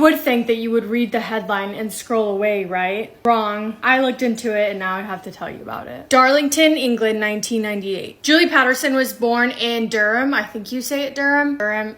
would think that you would read the headline and scroll away, right? Wrong. I looked into it and now I have to tell you about it. Darlington, England, 1998. Julie Patterson was born in Durham. I think you say it Durham. Durham.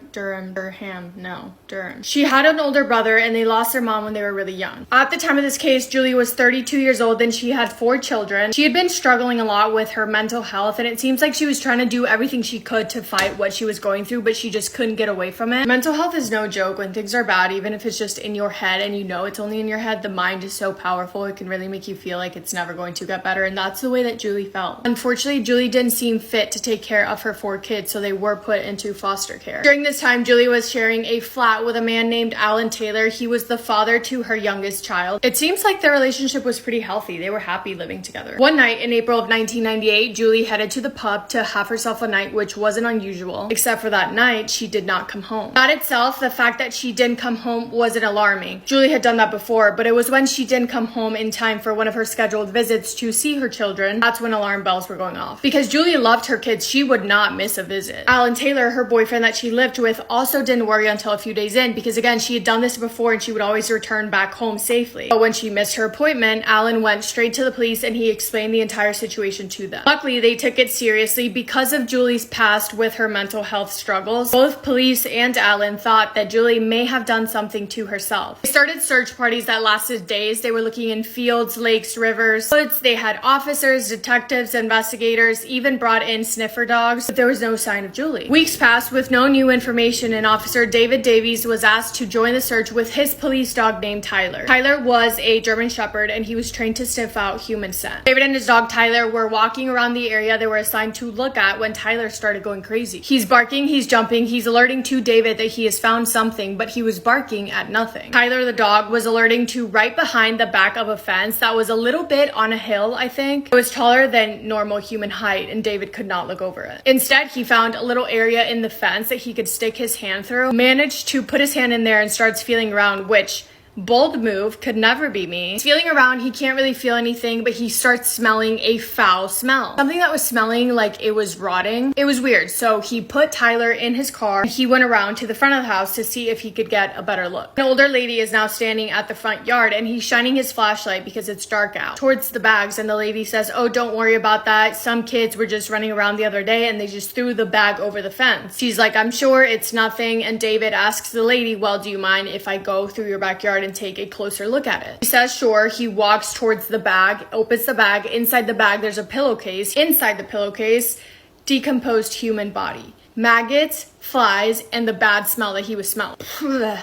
She had an older brother and they lost their mom when they were really young. At the time of this case, Julie was 32 years old and she had 4 children. She had been struggling a lot with her mental health and it seems like she was trying to do everything she could to fight what she was going through, but she just couldn't get away from it. Mental health is no joke. When things are bad, even if it's just in your head and you know it's only in your head, the mind is so powerful. It can really make you feel like it's never going to get better, and that's the way that Julie felt. Unfortunately, Julie didn't seem fit to take care of her 4 kids, so they were put into foster care. During this time, Julie was sharing a flat with a man named Alan Taylor. He was the father to her youngest child. It seems like their relationship was pretty healthy. They were happy living together. One night in April of 1998, Julie headed to the pub to have herself a night, which wasn't unusual, except for that night, she did not come home. That itself, the fact that she didn't come home wasn't alarming. Julie had done that before, but it was when she didn't come home in time for one of her scheduled visits to see her children, that's when alarm bells were going off. Because Julie loved her kids, she would not miss a visit. Alan Taylor, her boyfriend that she lived with, also didn't worry until a few days in, because again, she had done this before and she would always return back home safely. But when she missed her appointment, Alan went straight to the police and he explained the entire situation to them. Luckily, they took it seriously because of Julie's past with her mental health struggles. Both police and Alan thought that Julie may have done something to herself. They started search parties that lasted days. They were looking in fields, lakes, rivers, woods. They had officers, detectives, investigators, even brought in sniffer dogs, but there was no sign of Julie. Weeks passed with no new information, and Officer David Davies was asked to join the search with his police dog named Tyler. Tyler was a German Shepherd and he was trained to sniff out human scent. David and his dog Tyler were walking around the area they were assigned to look at when Tyler started going crazy. He's barking, he's jumping, he's alerting to David that he has found something, but he was barking at nothing. Tyler the dog was alerting to right behind the back of a fence that was a little bit on a hill, I think. It was taller than normal human height and David could not look over it. Instead, he found a little area in the fence that he could stick his hand through, managed to put his hand in there and starts feeling around, which bold move, could never be me. He's feeling around, he can't really feel anything, but he starts smelling a foul smell. Something that was smelling like it was rotting. It was weird. So he put Tyler in his car. He went around to the front of the house to see if he could get a better look. An older lady is now standing at the front yard and he's shining his flashlight because it's dark out towards the bags, and the lady says, "Oh, don't worry about that. Some kids were just running around the other day and they just threw the bag over the fence." She's like, "I'm sure it's nothing." And David asks the lady, "Well, do you mind if I go through your backyard and take a closer look at it?" He says sure. He walks towards the bag, opens the bag. Inside the bag there's a pillowcase. Inside the pillowcase, decomposed human body, maggots, flies, and the bad smell that he was smelling.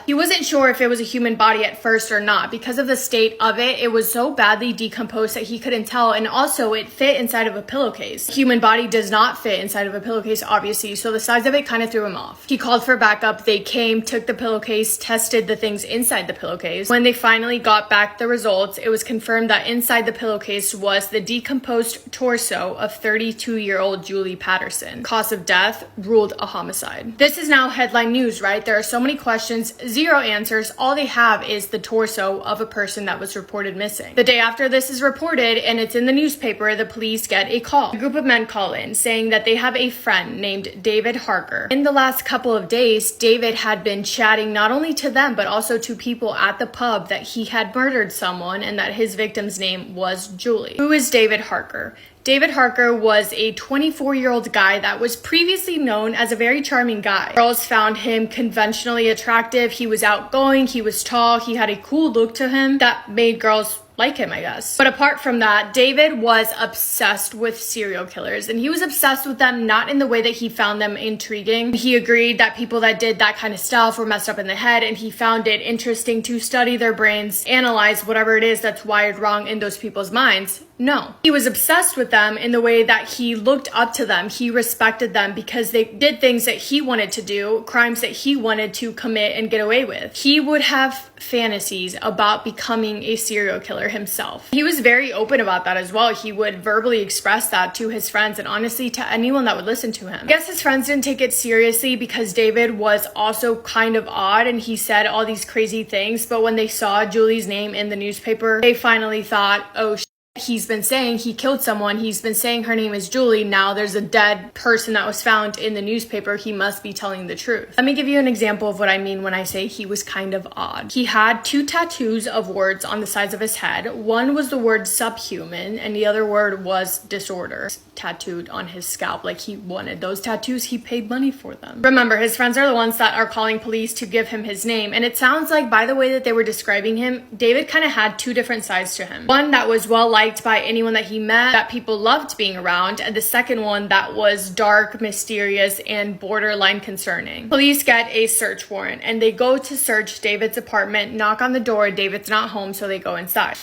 He wasn't sure if it was a human body at first or not. Because of the state of it, it was so badly decomposed that he couldn't tell, and also it fit inside of a pillowcase. Human body does not fit inside of a pillowcase, obviously, so the size of it kind of threw him off. He called for backup. They came, took the pillowcase, tested the things inside the pillowcase. When they finally got back the results, it was confirmed that inside the pillowcase was the decomposed torso of 32-year-old Julie Patterson. Cause of death ruled a homicide. This is now headline news, right? There are so many questions, 0 answers. All they have is the torso of a person that was reported missing. The day after this is reported and it's in the newspaper, the police get a call. A group of men call in saying that they have a friend named David Harker. In the last couple of days, David had been chatting not only to them, but also to people at the pub that he had murdered someone and that his victim's name was Julie. Who is David Harker? David Harker was a 24-year-old guy that was previously known as a very charming guy. Girls found him conventionally attractive. He was outgoing, he was tall, he had a cool look to him that made girls like him, I guess. But apart from that, David was obsessed with serial killers, and he was obsessed with them not in the way that he found them intriguing. He agreed that people that did that kind of stuff were messed up in the head, and he found it interesting to study their brains, analyze whatever it is that's wired wrong in those people's minds. No. He was obsessed with them in the way that he looked up to them. He respected them because they did things that he wanted to do, crimes that he wanted to commit and get away with. He would have fantasies about becoming a serial killer himself. He was very open about that as well. He would verbally express that to his friends and honestly to anyone that would listen to him. I guess his friends didn't take it seriously because David was also kind of odd and he said all these crazy things, but when they saw Julie's name in the newspaper, they finally thought, oh, He's been saying he killed someone. He's been saying her name is Julie. Now there's a dead person that was found in the newspaper. He must be telling the truth. Let me give you an example of what I mean when I say he was kind of odd. He had 2 tattoos of words on the sides of his head. One was the word subhuman and the other word was disorder tattooed on his scalp. Like he wanted those tattoos. He paid money for them. Remember, his friends are the ones that are calling police to give him his name. And it sounds like by the way that they were describing him, David kind of had 2 different sides to him. One that was well liked by anyone that he met, that people loved being around, and the second one that was dark, mysterious, and borderline concerning. Police get a search warrant and they go to search David's apartment, knock on the door. David's not home, so they go inside.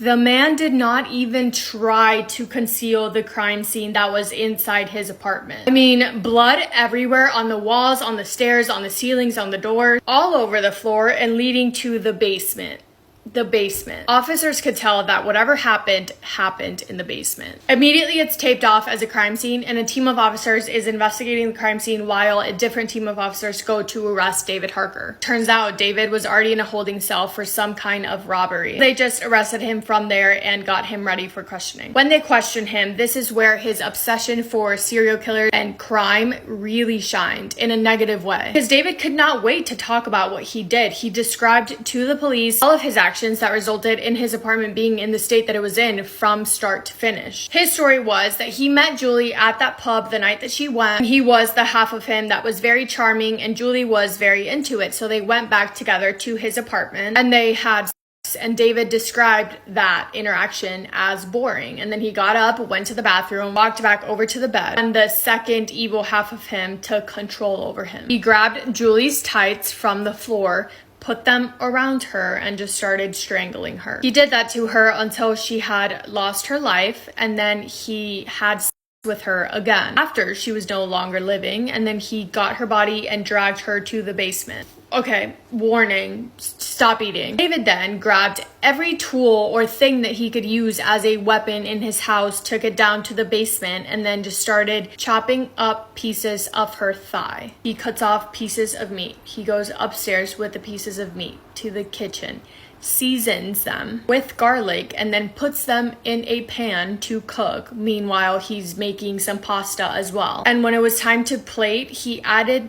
The man did not even try to conceal the crime scene that was inside his apartment. I mean, blood everywhere on the walls, on the stairs, on the ceilings, on the doors, all over the floor and leading to the basement. The basement. Officers could tell that whatever happened in the basement. Immediately it's taped off as a crime scene and a team of officers is investigating the crime scene while a different team of officers go to arrest David Harker. Turns out David was already in a holding cell for some kind of robbery. They just arrested him from there and got him ready for questioning. When they questioned him, this is where his obsession for serial killers and crime really shined in a negative way. Because David could not wait to talk about what he did. He described to the police all of his actions that resulted in his apartment being in the state that it was in from start to finish. His story was that he met Julie at that pub the night that she went. He was the half of him that was very charming and Julie was very into it. So they went back together to his apartment and they had sex, and David described that interaction as boring. And then he got up, went to the bathroom, walked back over to the bed, and the second evil half of him took control over him. He grabbed Julie's tights from the floor, put them around her and just started strangling her. He did that to her until she had lost her life, and then he had sex with her again after she was no longer living, and then he got her body and dragged her to the basement. Okay, warning, stop eating. David then grabbed every tool or thing that he could use as a weapon in his house, took it down to the basement, and then just started chopping up pieces of her thigh. He cuts off pieces of meat. He goes upstairs with the pieces of meat to the kitchen, seasons them with garlic, and then puts them in a pan to cook. Meanwhile, he's making some pasta as well. And when it was time to plate, he added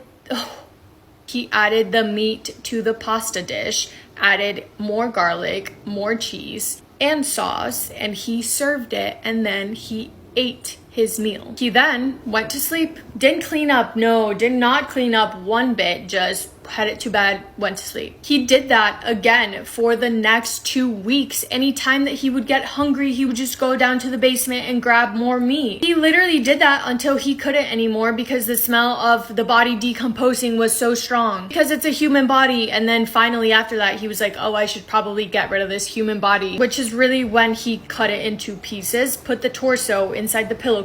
the meat to the pasta dish, added more garlic, more cheese, and sauce, and he served it, and then he ate his meal. He then went to sleep. Didn't clean up. No, did not clean up one bit. Just headed to bed, went to sleep. He did that again for the next 2 weeks. Anytime that he would get hungry, he would just go down to the basement and grab more meat. He literally did that until he couldn't anymore because the smell of the body decomposing was so strong. Because it's a human body. And then finally after that, he was like, oh, I should probably get rid of this human body. Which is really when he cut it into pieces, put the torso inside the pillowcase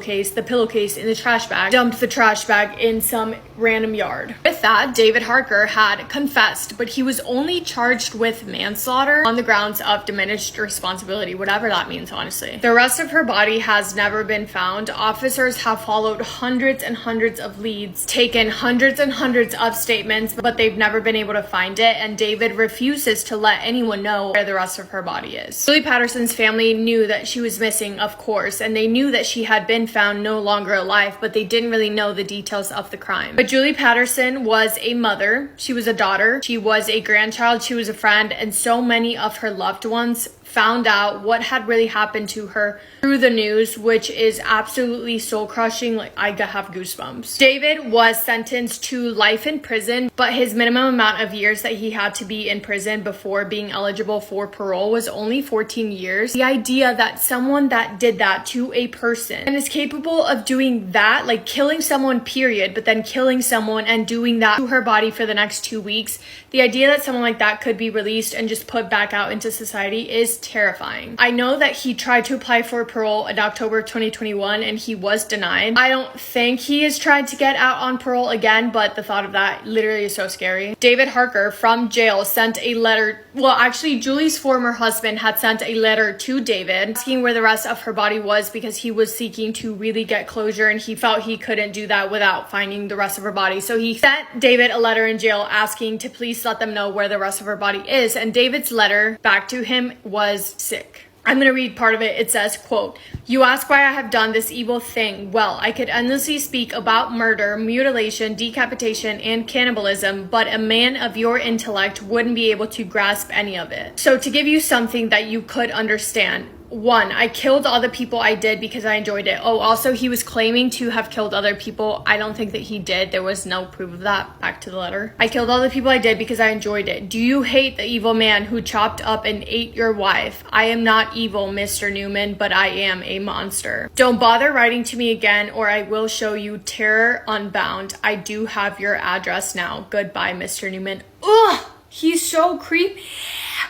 in the trash bag, dumped the trash bag in some random yard. With that, David Harker had confessed, but he was only charged with manslaughter on the grounds of diminished responsibility, whatever that means, honestly. The rest of her body has never been found. Officers have followed hundreds and hundreds of leads, taken hundreds and hundreds of statements, but they've never been able to find it, and David refuses to let anyone know where the rest of her body is. Julie Patterson's family knew that she was missing, of course, and they knew that she had been found no longer alive, but they didn't really know the details of the crime. But Julie Patterson was a mother, she was a daughter, she was a grandchild, she was a friend, and so many of her loved ones found out what had really happened to her through the news, which is absolutely soul crushing. Like, I have goosebumps. David was sentenced to life in prison, but his minimum amount of years that he had to be in prison before being eligible for parole was only 14 years. The idea that someone that did that to a person and is capable of doing that, like killing someone period, but then killing someone and doing that to her body for the next 2 weeks, the idea that someone like that could be released and just put back out into society is terrifying. I know that he tried to apply for parole in October 2021 and he was denied. I don't think he has tried to get out on parole again, but the thought of that literally is so scary. David Harker from jail sent a letter. Well, actually, Julie's former husband had sent a letter to David asking where the rest of her body was because he was seeking to really get closure and he felt he couldn't do that without finding the rest of her body. So he sent David a letter in jail asking to please let them know where the rest of her body is, and David's letter back to him was sick. I'm going to read part of it. It says, quote, "You ask why I have done this evil thing. Well, I could endlessly speak about murder, mutilation, decapitation, and cannibalism, but a man of your intellect wouldn't be able to grasp any of it. So to give you something that you could understand, 1, I killed all the people I did because I enjoyed it." Oh, also, he was claiming to have killed other people. I don't think that he did. There was no proof of that. Back to the letter. "I killed all the people I did because I enjoyed it. Do you hate the evil man who chopped up and ate your wife? I am not evil, Mr. Newman, but I am a monster. Don't bother writing to me again or I will show you terror unbound. I do have your address now. Goodbye, Mr. Newman." Ugh, he's so creepy.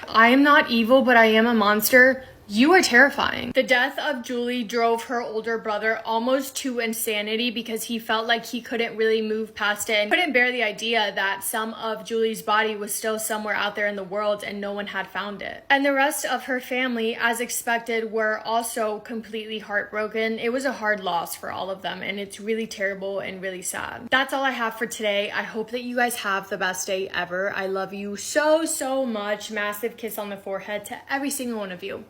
I am not evil, but I am a monster. You are terrifying. The death of Julie drove her older brother almost to insanity because he felt like he couldn't really move past it and couldn't bear the idea that some of Julie's body was still somewhere out there in the world and no one had found it. And the rest of her family, as expected, were also completely heartbroken. It was a hard loss for all of them, and it's really terrible and really sad. That's all I have for today. I hope that you guys have the best day ever. I love you so, so much. Massive kiss on the forehead to every single one of you.